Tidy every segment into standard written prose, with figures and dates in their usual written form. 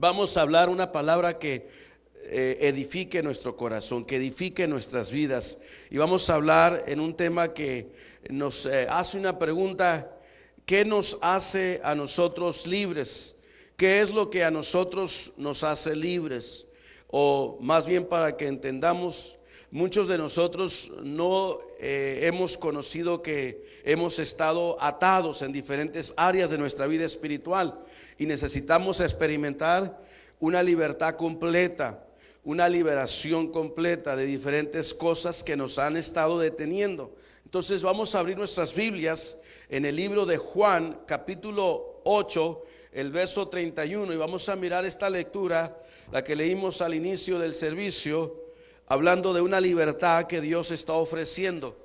vamos a hablar una palabra que edifique nuestro corazón, que edifique nuestras vidas. Y vamos a hablar en un tema que nos hace una pregunta: ¿qué nos hace a nosotros libres? ¿Qué es lo que a nosotros nos hace libres? O más bien, para que entendamos, muchos de nosotros no hemos conocido que hemos estado atados en diferentes áreas de nuestra vida espiritual y necesitamos experimentar una libertad completa, una liberación completa de diferentes cosas que nos han estado deteniendo. Entonces vamos a abrir nuestras Biblias en el libro de Juan, capítulo 8, el verso 31, y vamos a mirar esta lectura, la que leímos al inicio del servicio, hablando de una libertad que Dios está ofreciendo,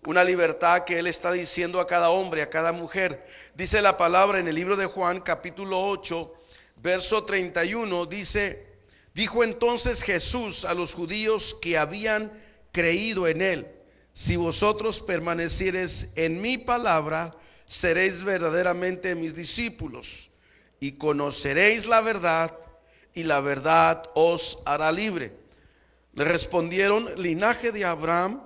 una libertad que Él está diciendo a cada hombre, a cada mujer. Dice la palabra en el libro de Juan, capítulo 8, verso 31, dice: dijo entonces Jesús a los judíos que habían creído en Él: si vosotros permaneciereis en mi palabra, seréis verdaderamente mis discípulos, y conoceréis la verdad, y la verdad os hará libre. Le respondieron: linaje de Abraham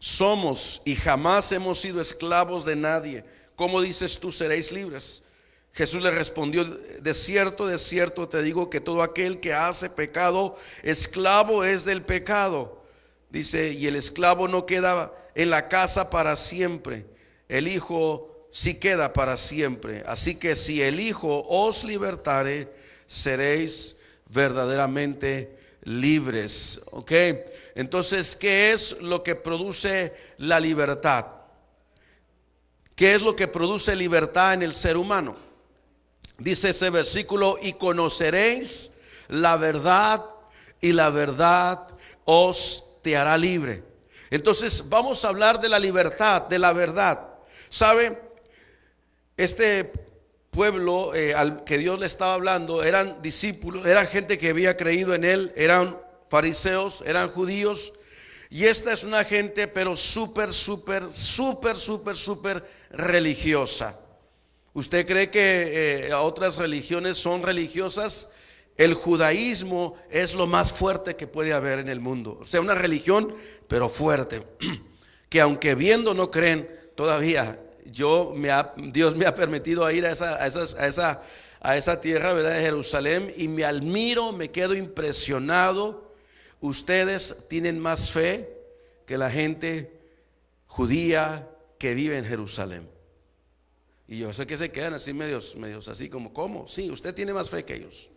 somos, y jamás hemos sido esclavos de nadie. ¿Cómo dices tú seréis libres? Jesús le respondió: de cierto te digo que todo aquel que hace pecado, esclavo es del pecado. Dice: y el esclavo no queda en la casa para siempre, el Hijo sí queda para siempre. Así que si el Hijo os libertare, seréis verdaderamente libres. Ok, entonces, ¿qué es lo que produce la libertad? ¿Qué es lo que produce libertad en el ser humano? Dice ese versículo: y conoceréis la verdad, y la verdad os te hará libre. Entonces vamos a hablar de la libertad, de la verdad. ¿Sabe? Este pueblo al que Dios le estaba hablando eran discípulos, eran gente que había creído en Él, eran fariseos, eran judíos. Y esta es una gente pero súper religiosa. ¿Usted cree que otras religiones son religiosas? El judaísmo es lo más fuerte que puede haber en el mundo. O sea, una religión pero fuerte, que aunque viendo no creen todavía. Dios me ha permitido ir a esa tierra, ¿verdad?, de Jerusalén, y me admiro, me quedo impresionado. Ustedes tienen más fe que la gente judía que vive en Jerusalén. Y yo sé que se quedan así medios así como, ¿cómo? Sí, usted tiene más fe que ellos,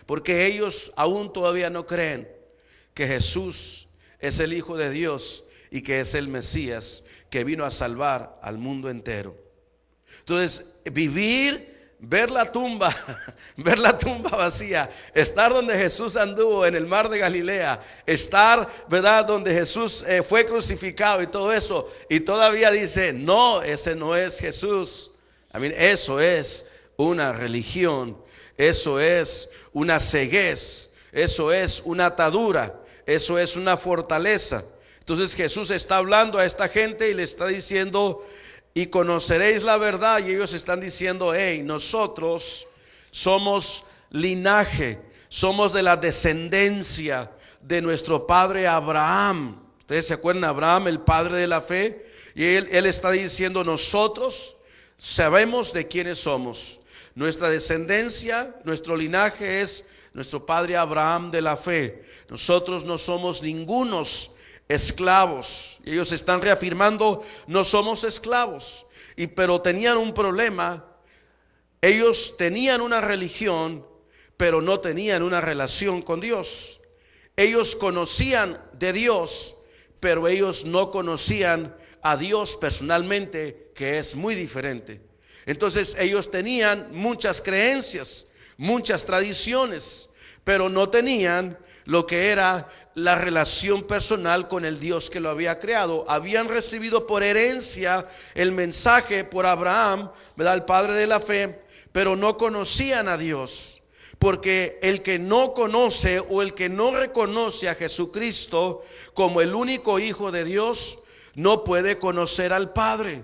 porque ellos aún todavía no creen que Jesús es el Hijo de Dios y que es el Mesías que vino a salvar al mundo entero. Entonces, ver la tumba vacía, estar donde Jesús anduvo en el mar de Galilea, estar, ¿verdad?, donde Jesús fue crucificado y todo eso, y todavía dice: no, ese no es Jesús. Eso es una religión, eso es una ceguez, eso es una atadura, eso es una fortaleza. Entonces Jesús está hablando a esta gente y le está diciendo: y conoceréis la verdad. Y ellos están diciendo: hey, nosotros somos linaje, somos de la descendencia de nuestro padre Abraham. Ustedes se acuerdan, Abraham, el padre de la fe. Y él está diciendo: nosotros sabemos de quiénes somos. Nuestra descendencia, nuestro linaje es nuestro padre Abraham de la fe. Nosotros no somos ningunos esclavos. Ellos están reafirmando: no somos esclavos. Pero tenían un problema. Ellos tenían una religión, pero no tenían una relación con Dios. Ellos conocían de Dios, pero ellos no conocían a Dios personalmente, que es muy diferente. Entonces ellos tenían muchas creencias, muchas tradiciones, pero no tenían lo que era la relación personal con el Dios que lo había creado. Habían recibido por herencia el mensaje por Abraham, ¿verdad?, el padre de la fe, pero no conocían a Dios. Porque el que no conoce o el que no reconoce a Jesucristo como el único Hijo de Dios, no puede conocer al Padre.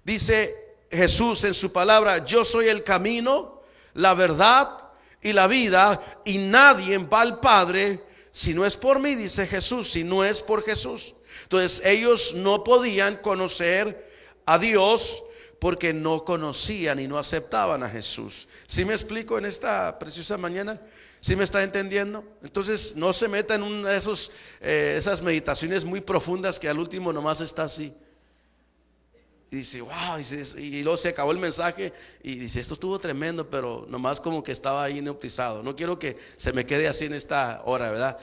Dice Jesús en su palabra: yo soy el camino, la verdad y la vida, y nadie va al Padre si no es por mí, dice Jesús, si no es por Jesús. Entonces ellos no podían conocer a Dios porque no conocían y no aceptaban a Jesús. ¿Sí me explico en esta preciosa mañana? ¿Sí me está entendiendo? Entonces no se meta en una de esas meditaciones muy profundas que al último nomás está así. Y dice, wow, y luego se acabó el mensaje y dice, esto estuvo tremendo, pero nomás como que estaba ahí hipnotizado. No quiero que se me quede así en esta hora, ¿verdad?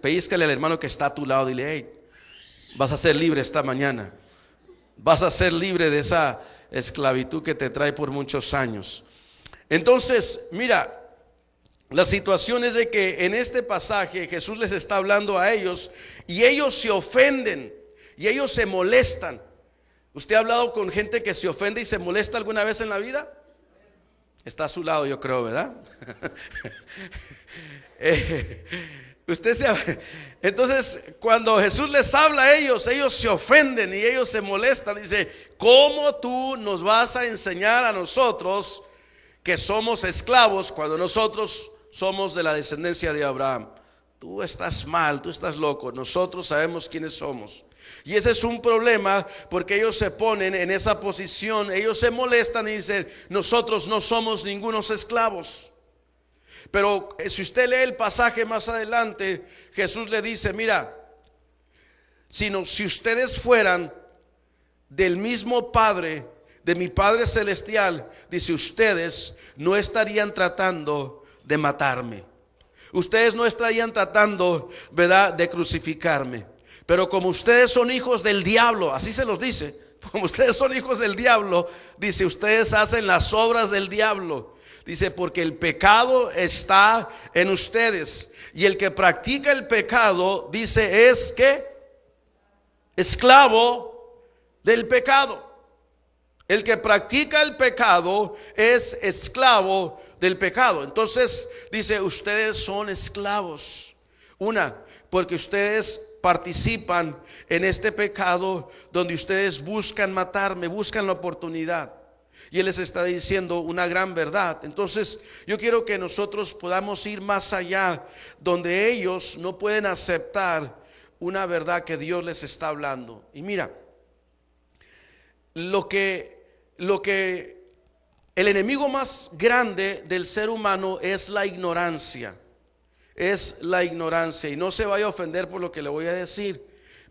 Pellízcale al hermano que está a tu lado, dile, hey, vas a ser libre esta mañana. Vas a ser libre de esa esclavitud que te trae por muchos años. Entonces, mira, la situación es de que en este pasaje Jesús les está hablando a ellos y ellos se ofenden y ellos se molestan. ¿Usted ha hablado con gente que se ofende y se molesta alguna vez en la vida? Está a su lado, yo creo, ¿verdad? Entonces, cuando Jesús les habla a ellos, ellos se ofenden y ellos se molestan. Dice, ¿cómo tú nos vas a enseñar a nosotros que somos esclavos cuando nosotros somos de la descendencia de Abraham? Tú estás mal, tú estás loco. Nosotros sabemos quiénes somos. Y ese es un problema porque ellos se ponen en esa posición, ellos se molestan y dicen, nosotros no somos ningunos esclavos. Pero si usted lee el pasaje más adelante, Jesús le dice, mira, si ustedes fueran del mismo Padre, de mi Padre Celestial, dice, ustedes no estarían tratando de matarme. Ustedes no estarían tratando, ¿verdad?, de crucificarme. Pero como ustedes son hijos del diablo, así se los dice, como ustedes son hijos del diablo, dice, ustedes hacen las obras del diablo. Dice, porque el pecado está en ustedes. Y el que practica el pecado, dice, es que esclavo del pecado. El que practica el pecado es esclavo del pecado. Entonces dice, ustedes son esclavos. Porque ustedes participan en este pecado donde ustedes buscan matarme, buscan la oportunidad. Y Él les está diciendo una gran verdad. Entonces yo quiero que nosotros podamos ir más allá, donde ellos no pueden aceptar una verdad que Dios les está hablando. Y mira, lo que el enemigo más grande del ser humano es la ignorancia. Es la ignorancia, y no se vaya a ofender por lo que le voy a decir,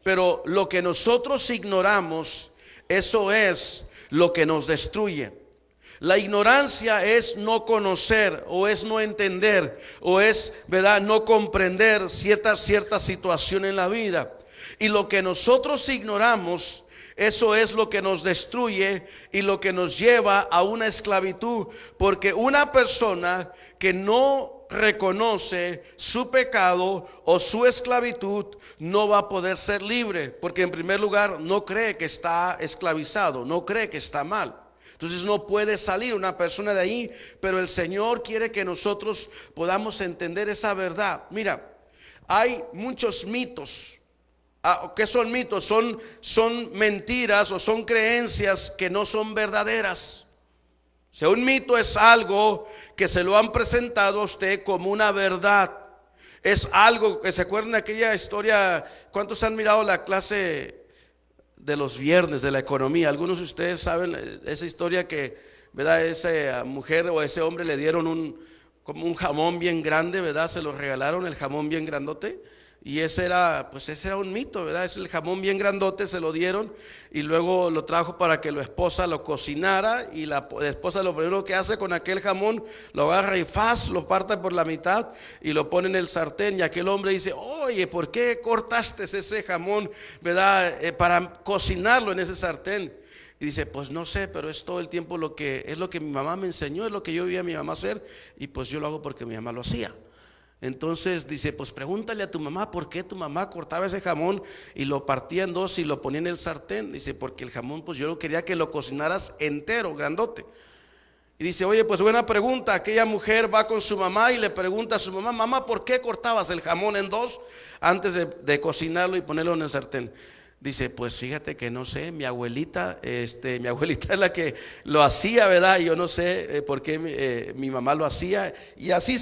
pero lo que nosotros ignoramos, eso es lo que nos destruye. La ignorancia es no conocer, o es no entender, o es, ¿verdad?, no comprender cierta situación en la vida. Y lo que nosotros ignoramos, eso es lo que nos destruye y lo que nos lleva a una esclavitud. Porque una persona que no reconoce su pecado o su esclavitud no va a poder ser libre, porque en primer lugar no cree que está esclavizado, no cree que está mal. Entonces no puede salir una persona de ahí. Pero el Señor quiere que nosotros podamos entender esa verdad. Mira, hay muchos mitos. ¿Qué son mitos? Son mentiras o son creencias que no son verdaderas. O sea, un mito es algo que se lo han presentado a usted como una verdad. Es algo que, ¿se acuerdan de aquella historia? ¿Cuántos han mirado la clase de los viernes de la economía? Algunos de ustedes saben esa historia que, ¿verdad?, esa mujer o ese hombre le dieron como un jamón bien grande, ¿verdad? Se lo regalaron, el jamón bien grandote. Y ese era un mito, ¿verdad? Es el jamón bien grandote, se lo dieron y luego lo trajo para que la esposa lo cocinara. Y la esposa lo primero que hace con aquel jamón, lo agarra y lo parte por la mitad y lo pone en el sartén. Y aquel hombre dice, oye, ¿por qué cortaste ese jamón, ¿verdad?, para cocinarlo en ese sartén? Y dice, pues no sé, pero es todo el tiempo lo que mi mamá me enseñó, es lo que yo vi a mi mamá hacer, y pues yo lo hago porque mi mamá lo hacía. Entonces dice, pues pregúntale a tu mamá por qué tu mamá cortaba ese jamón y lo partía en dos y lo ponía en el sartén. Dice, porque el jamón, pues yo quería que lo cocinaras entero, grandote. Y dice, oye, pues buena pregunta. Aquella mujer va con su mamá y le pregunta a su mamá, mamá, ¿por qué cortabas el jamón en dos antes de cocinarlo y ponerlo en el sartén? Dice, pues fíjate que no sé, mi abuelita es la que lo hacía, ¿verdad? Yo no sé por qué mi mamá lo hacía. Y así